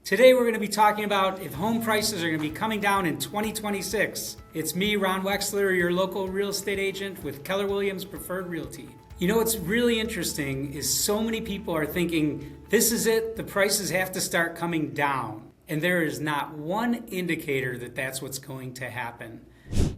Today we're going to be talking about if home prices are going to be coming down in 2026. It's me, Ron Wexler, your local real estate agent with Keller Williams Preferred Realty. You know what's really interesting is so many people are thinking, this is it, the prices have to start coming down. And there is not one indicator that that's what's going to happen.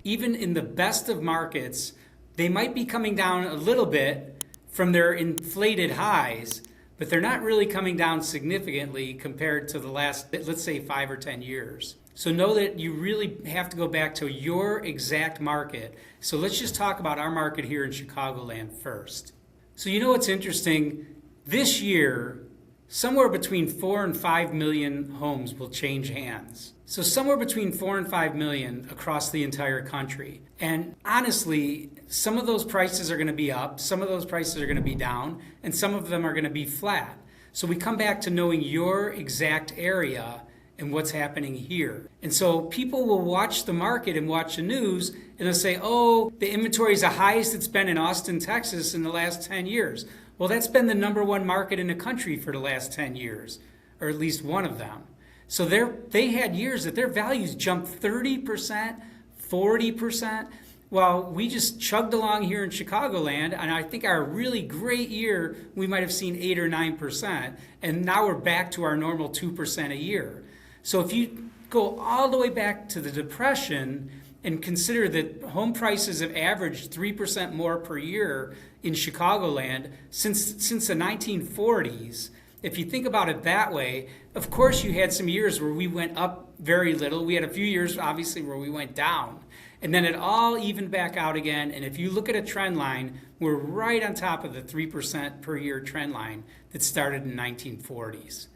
Even in the best of markets, they might be coming down a little bit from their inflated highs, but they're not really coming down significantly compared to the last, let's say, 5 or 10 years. So know that you really have to go back to your exact market. So let's just talk about our market here in Chicagoland first. So you know what's interesting? This year, somewhere between 4 and 5 million homes will change hands. So somewhere between 4 and 5 million across the entire country. And honestly, some of those prices are going to be up, some of those prices are going to be down, and some of them are going to be flat. So we come back to knowing your exact area and what's happening here. And so people will watch the market and watch the news, and they'll say, oh, the inventory is the highest it's been in Austin, Texas in the last 10 years. Well, that's been the number one market in the country for the last 10 years, or at least one of them. So they had years that their values jumped 30%, 40%, while we just chugged along here in Chicagoland, and I think our really great year, we might have seen 8 or 9%, and now we're back to our normal 2% a year. So if you go all the way back to the Depression and consider that home prices have averaged 3% more per year in Chicagoland since the 1940s, if you think about it that way, of course you had some years where we went up very little. We had a few years, obviously, where we went down. And then it all evened back out again. And if you look at a trend line, we're right on top of the 3% per year trend line that started in the 1940s.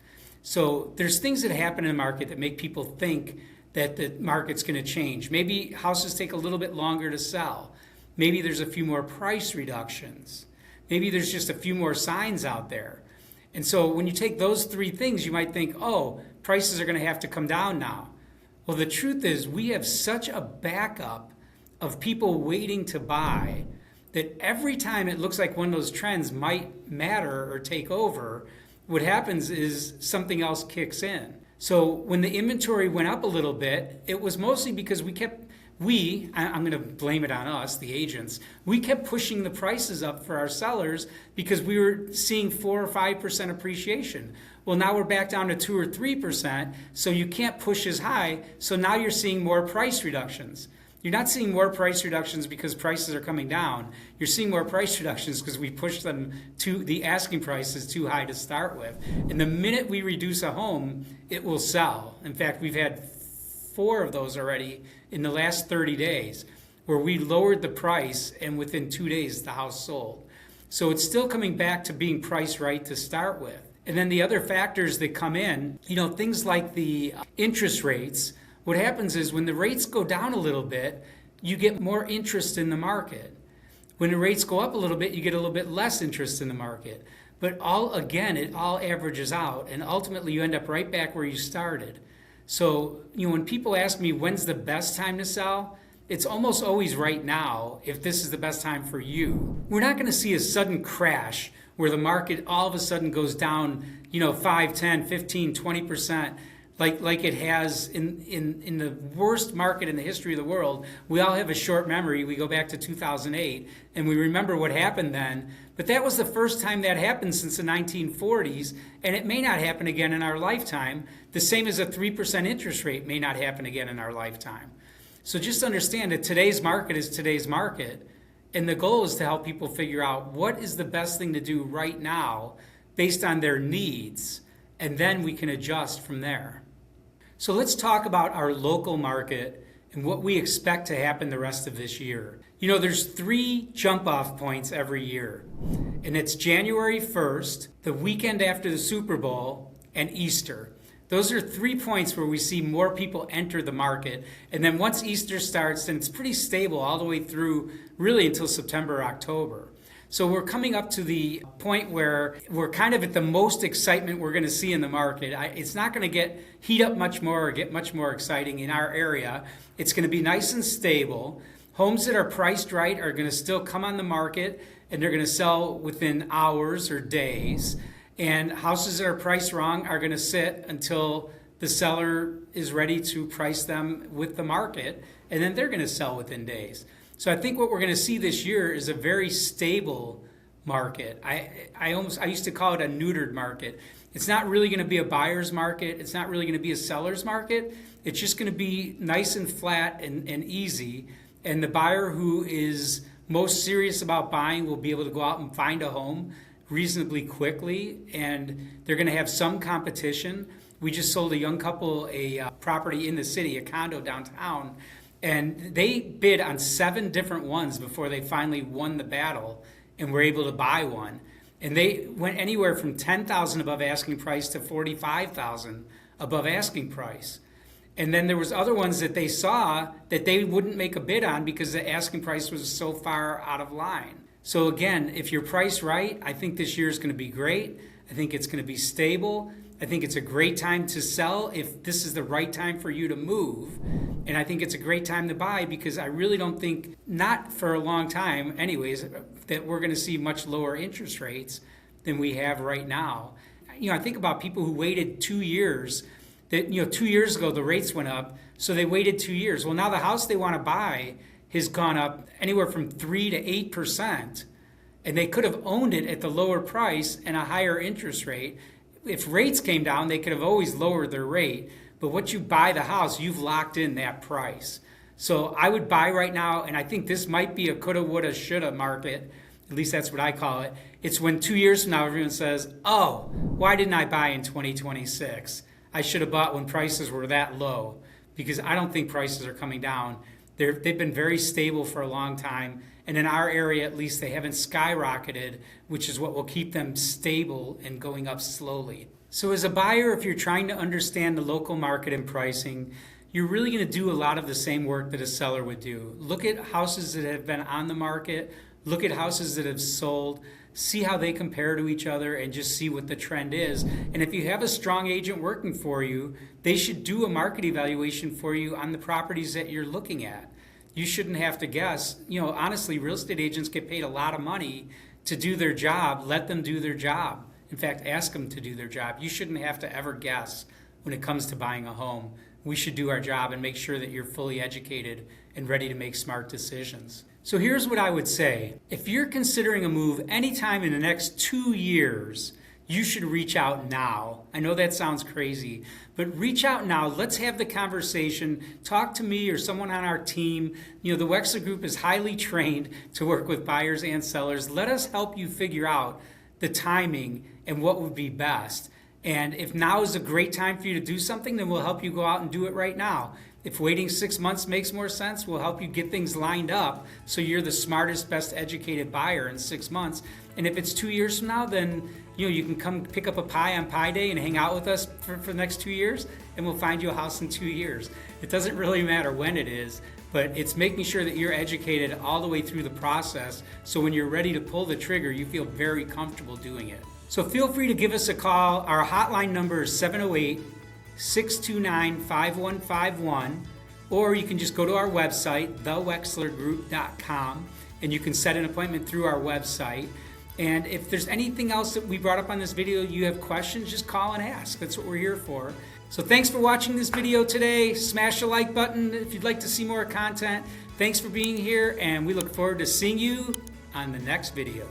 So there's things that happen in the market that make people think that the market's going to change. Maybe houses take a little bit longer to sell. Maybe there's a few more price reductions. Maybe there's just a few more signs out there. And so when you take those three things, you might think, oh, prices are going to have to come down now. Well, the truth is we have such a backup of people waiting to buy that every time it looks like one of those trends might matter or take over, what happens is something else kicks in. So when the inventory went up a little bit, it was mostly because I'm going to blame it on us, the agents. We kept pushing the prices up for our sellers because we were seeing 4 or 5% appreciation. Well, now we're back down to 2 or 3%, so you can't push as high. So now you're seeing more price reductions. You're not seeing more price reductions because prices are coming down. You're seeing more price reductions because we pushed them to the asking price is too high to start with. And the minute we reduce a home, it will sell. In fact, we've had 4 of those already in the last 30 days where we lowered the price and within 2 days the house sold. So it's still coming back to being priced right to start with. And then the other factors that come in, things like the interest rates. What happens is when the rates go down a little bit, you get more interest in the market. When the rates go up a little bit, you get a little bit less interest in the market. But it all averages out, and ultimately you end up right back where you started. So, when people ask me when's the best time to sell, it's almost always right now if this is the best time for you. We're not going to see a sudden crash where the market all of a sudden goes down, 5, 10, 15, 20%. Like it has in the worst market in the history of the world. We all have a short memory. We go back to 2008 and we remember what happened then. But that was the first time that happened since the 1940s, and it may not happen again in our lifetime. The same as a 3% interest rate may not happen again in our lifetime. So just understand that today's market is today's market, and the goal is to help people figure out what is the best thing to do right now based on their needs, and then we can adjust from there. So let's talk about our local market and what we expect to happen the rest of this year. There's 3 jump-off points every year, and it's January 1st, the weekend after the Super Bowl, and Easter. Those are 3 points where we see more people enter the market, and then once Easter starts, then it's pretty stable all the way through really until September, October. So we're coming up to the point where we're kind of at the most excitement we're going to see in the market. It's not going to heat up much more or get much more exciting in our area. It's going to be nice and stable. Homes that are priced right are going to still come on the market, and they're going to sell within hours or days. And houses that are priced wrong are going to sit until the seller is ready to price them with the market, and then they're going to sell within days. So I think what we're going to see this year is a very stable market. I used to call it a neutered market. It's not really going to be a buyer's market. It's not really going to be a seller's market. It's just going to be nice and flat and easy. And the buyer who is most serious about buying will be able to go out and find a home reasonably quickly, and they're going to have some competition. We just sold a young couple a property in the city, a condo downtown, and they bid on 7 different ones before they finally won the battle and were able to buy one. And they went anywhere from $10,000 above asking price to $45,000 above asking price. And then there was other ones that they saw that they wouldn't make a bid on because the asking price was so far out of line. So again, if you're priced right, I think this year is going to be great. I think it's going to be stable. I think it's a great time to sell if this is the right time for you to move. And I think it's a great time to buy because I really don't think, not for a long time anyways, that we're going to see much lower interest rates than we have right now. I think about people who waited 2 years, that 2 years ago the rates went up, so they waited 2 years. Well, now the house they want to buy has gone up anywhere from 3 to 8%, and they could have owned it at the lower price and a higher interest rate. If rates came down, they could have always lowered their rate. But once you buy the house, you've locked in that price. So I would buy right now, and I think this might be a coulda, woulda, shoulda market. At least that's what I call it. It's when 2 years from now, everyone says, oh, why didn't I buy in 2026? I should have bought when prices were that low, because I don't think prices are coming down. They've been very stable for a long time. And in our area, at least, they haven't skyrocketed, which is what will keep them stable and going up slowly. So as a buyer, if you're trying to understand the local market and pricing, you're really going to do a lot of the same work that a seller would do. Look at houses that have been on the market, look at houses that have sold, see how they compare to each other, and just see what the trend is. And if you have a strong agent working for you, they should do a market evaluation for you on the properties that you're looking at. You shouldn't have to guess. Honestly, real estate agents get paid a lot of money to do their job. Let them do their job. In fact, ask them to do their job. You shouldn't have to ever guess when it comes to buying a home. We should do our job and make sure that you're fully educated and ready to make smart decisions. So here's what I would say. If you're considering a move anytime in the next 2 years, you should reach out now. I know that sounds crazy, but reach out now. Let's have the conversation. Talk to me or someone on our team. The Wexler Group is highly trained to work with buyers and sellers. Let us help you figure out the timing and what would be best. And if now is a great time for you to do something, then we'll help you go out and do it right now. If waiting 6 months makes more sense, we'll help you get things lined up so you're the smartest, best educated buyer in 6 months. And if it's 2 years from now, then you can come pick up a pie on Pie Day and hang out with us for the next 2 years, and we'll find you a house in 2 years. It doesn't really matter when it is, but it's making sure that you're educated all the way through the process, so when you're ready to pull the trigger, you feel very comfortable doing it. So feel free to give us a call. Our hotline number is 708-629-5151, or you can just go to our website, thewexlergroup.com, and you can set an appointment through our website. And if there's anything else that we brought up on this video, you have questions, just call and ask. That's what we're here for. So thanks for watching this video today. Smash the like button if you'd like to see more content. Thanks for being here, and we look forward to seeing you on the next video.